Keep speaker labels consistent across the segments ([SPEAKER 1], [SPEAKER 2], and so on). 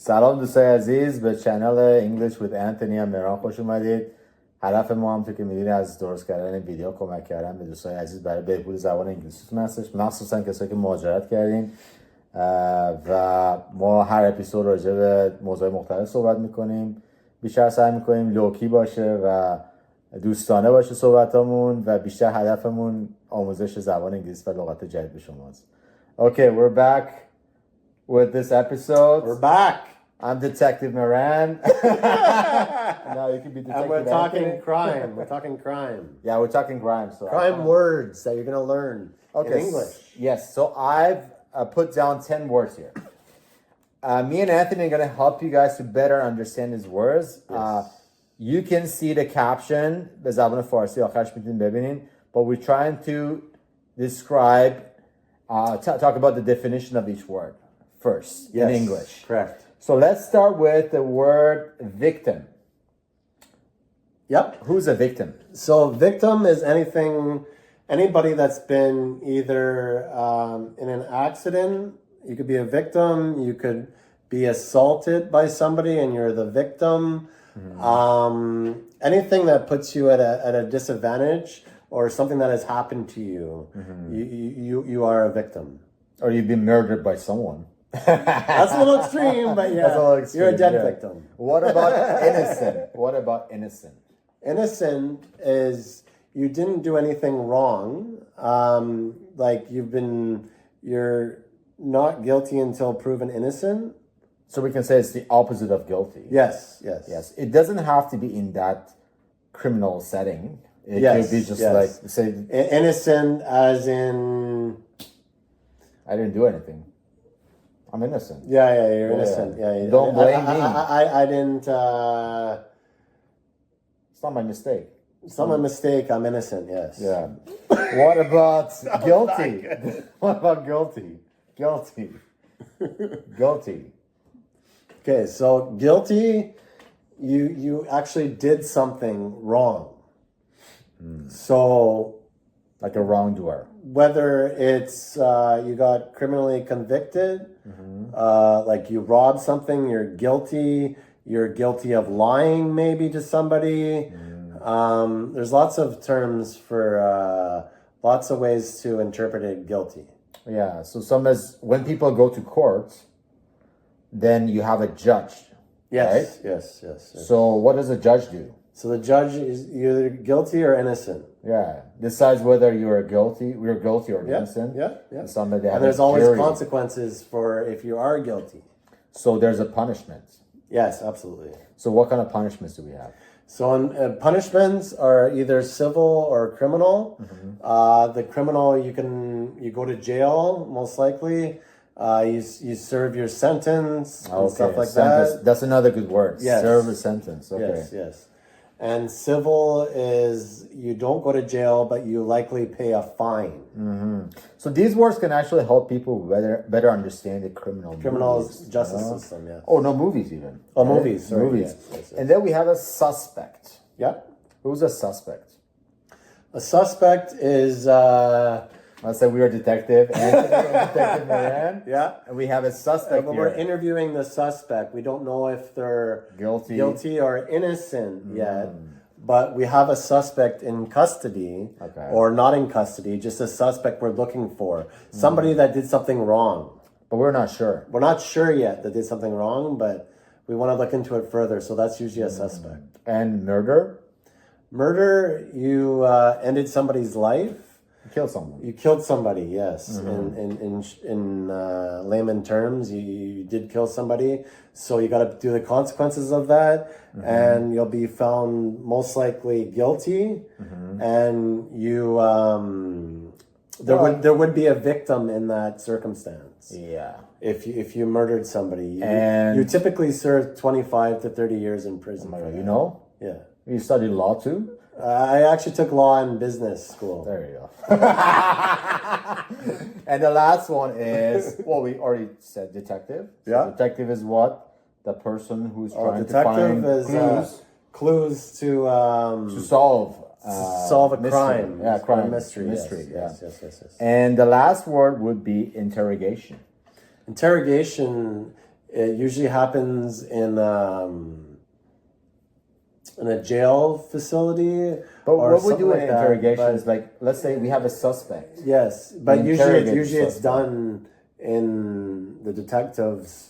[SPEAKER 1] سلام دوستای عزیز، به چنل انگلیش with انتونی هم مهران خوش اومدید. هدف ما هم که میدونید از درست کردن ویدیو کمک کردن به دوستای عزیز برای بهبود زبان انگلیسیتون هستش، مخصوصا کسایی که مهاجرت کردین و ما هر اپیزود راجع به موضوع مختلف صحبت میکنیم. بیشتر سعی میکنیم لوکی باشه و دوستانه باشه صحبتامون و بیشتر هدفمون آموزش زبان انگلیسی و لغات جدید به شماست. Okay, we're back with this episode.
[SPEAKER 2] We're back.
[SPEAKER 1] I'm Detective Moran. Now you can be Detective
[SPEAKER 2] And we're talking
[SPEAKER 1] Anthony.
[SPEAKER 2] crime. We're talking crime.
[SPEAKER 1] Yeah, we're talking crime. So
[SPEAKER 2] Crime words that you're going to learn in English.
[SPEAKER 1] Yes, so I've put down 10 words here. Me and Anthony are going to help you guys to better understand these words.
[SPEAKER 2] Yes.
[SPEAKER 1] You can see the caption. به زبان فارسی آخرش میتونید ببینین. But we're trying to describe, talk about the definition of each word first in English.
[SPEAKER 2] Correct.
[SPEAKER 1] So let's start with the word victim.
[SPEAKER 2] Yep.
[SPEAKER 1] Who's a victim?
[SPEAKER 2] So victim is anybody that's been either in an accident. You could be a victim. You could be assaulted by somebody and you're the victim. Anything that puts you at a disadvantage or something that has happened to you, you are a victim.
[SPEAKER 1] Or you've been murdered by someone.
[SPEAKER 2] That's a little extreme, but yeah,
[SPEAKER 1] That's a little extreme,
[SPEAKER 2] you're a dead
[SPEAKER 1] yeah.
[SPEAKER 2] victim.
[SPEAKER 1] What about innocent? What about innocent?
[SPEAKER 2] Innocent is you didn't do anything wrong. Like you're not guilty until proven innocent.
[SPEAKER 1] So we can say it's the opposite of guilty.
[SPEAKER 2] Yes.
[SPEAKER 1] Yes. It doesn't have to be in that criminal setting. It could be just like, say,
[SPEAKER 2] innocent as in
[SPEAKER 1] I didn't do anything. I'm innocent.
[SPEAKER 2] Yeah, you're innocent. Yeah.
[SPEAKER 1] Don't blame me.
[SPEAKER 2] I didn't.
[SPEAKER 1] It's not my mistake.
[SPEAKER 2] It's not my mistake. I'm innocent. Yes.
[SPEAKER 1] Yeah. What about guilty? What about guilty? Guilty.
[SPEAKER 2] Okay, so guilty, you actually did something wrong. So,
[SPEAKER 1] Like a wrongdoer.
[SPEAKER 2] whether it's you got criminally convicted, like you robbed something, you're guilty. You're guilty of lying maybe to somebody. There's lots of terms for lots of ways to interpret it guilty.
[SPEAKER 1] Yeah. So some is when people go to court, then you have a judge.
[SPEAKER 2] Yes,
[SPEAKER 1] Right?
[SPEAKER 2] yes.
[SPEAKER 1] So what does a judge do?
[SPEAKER 2] So the judge is either guilty or innocent.
[SPEAKER 1] Yeah, decides whether we're guilty or innocent.
[SPEAKER 2] Yeah.
[SPEAKER 1] And somebody
[SPEAKER 2] And there's always
[SPEAKER 1] jury.
[SPEAKER 2] consequences for if you are guilty.
[SPEAKER 1] So there's a punishment.
[SPEAKER 2] Yes, absolutely.
[SPEAKER 1] So what kind of punishments do we have?
[SPEAKER 2] So punishments are either civil or criminal. The criminal, you go to jail most likely. You serve your sentence and stuff like
[SPEAKER 1] sentence.
[SPEAKER 2] that.
[SPEAKER 1] That's another good word.
[SPEAKER 2] Yes.
[SPEAKER 1] Serve a sentence. Okay.
[SPEAKER 2] Yes. And civil is you don't go to jail, but you likely pay a fine.
[SPEAKER 1] So these words can actually help people better understand the criminal
[SPEAKER 2] Justice system, yes.
[SPEAKER 1] Oh, no, movies even.
[SPEAKER 2] Oh, movies. Sorry.
[SPEAKER 1] Movies.
[SPEAKER 2] Yes.
[SPEAKER 1] And then we have a suspect.
[SPEAKER 2] Yeah.
[SPEAKER 1] Who's a suspect?
[SPEAKER 2] A suspect is...
[SPEAKER 1] I said we are detective Anthony and Detective Moran.
[SPEAKER 2] Yeah.
[SPEAKER 1] And we have a suspect
[SPEAKER 2] When
[SPEAKER 1] here.
[SPEAKER 2] we're interviewing the suspect, we don't know if they're guilty or innocent yet. But we have a suspect in custody or not in custody, just a suspect we're looking for. Somebody that did something wrong.
[SPEAKER 1] But we're not sure.
[SPEAKER 2] We're not sure yet that did something wrong, but we want to look into it further. So that's usually a suspect.
[SPEAKER 1] And murder?
[SPEAKER 2] Murder, you ended somebody's life.
[SPEAKER 1] Kill someone.
[SPEAKER 2] You killed somebody, yes. In layman terms, you did kill somebody. So you got to do the consequences of that. And you'll be found most likely guilty. And you, there would be a victim in that circumstance.
[SPEAKER 1] Yeah.
[SPEAKER 2] If you murdered somebody.
[SPEAKER 1] And
[SPEAKER 2] you typically serve 25 to 30 years in prison.
[SPEAKER 1] Oh my God, you know?
[SPEAKER 2] Yeah.
[SPEAKER 1] You studied law too?
[SPEAKER 2] I actually took law in business school.
[SPEAKER 1] There you go. And the last one is, well, we already said detective. So detective is what? The person who's trying to find
[SPEAKER 2] clues to
[SPEAKER 1] solve a
[SPEAKER 2] mystery.
[SPEAKER 1] crime. Yeah, crime.
[SPEAKER 2] Mystery. Yes.
[SPEAKER 1] And the last word would be interrogation.
[SPEAKER 2] Interrogation It usually happens in a jail facility.
[SPEAKER 1] But
[SPEAKER 2] or
[SPEAKER 1] what we
[SPEAKER 2] something
[SPEAKER 1] do in
[SPEAKER 2] like that,
[SPEAKER 1] interrogations,
[SPEAKER 2] but-
[SPEAKER 1] like let's say we have a suspect.
[SPEAKER 2] Yes, but
[SPEAKER 1] We
[SPEAKER 2] usually
[SPEAKER 1] interrogate
[SPEAKER 2] it's
[SPEAKER 1] suspect.
[SPEAKER 2] done in the detective's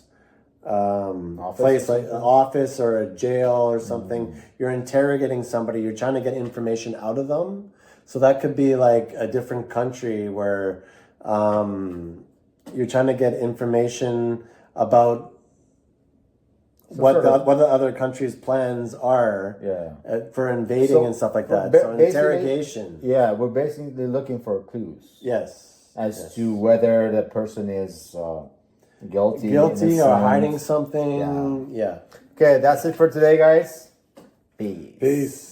[SPEAKER 1] Office
[SPEAKER 2] place,
[SPEAKER 1] or
[SPEAKER 2] like an office or a jail or something. You're interrogating somebody. You're trying to get information out of them. So that could be like a different country where you're trying to get information about what the other country's plans are for invading and stuff like that. So interrogation.
[SPEAKER 1] Yeah, we're basically looking for clues.
[SPEAKER 2] Yes.
[SPEAKER 1] As to whether the person is guilty
[SPEAKER 2] or hiding something. Yeah.
[SPEAKER 1] Okay, that's it for today, guys. Peace.
[SPEAKER 2] Peace.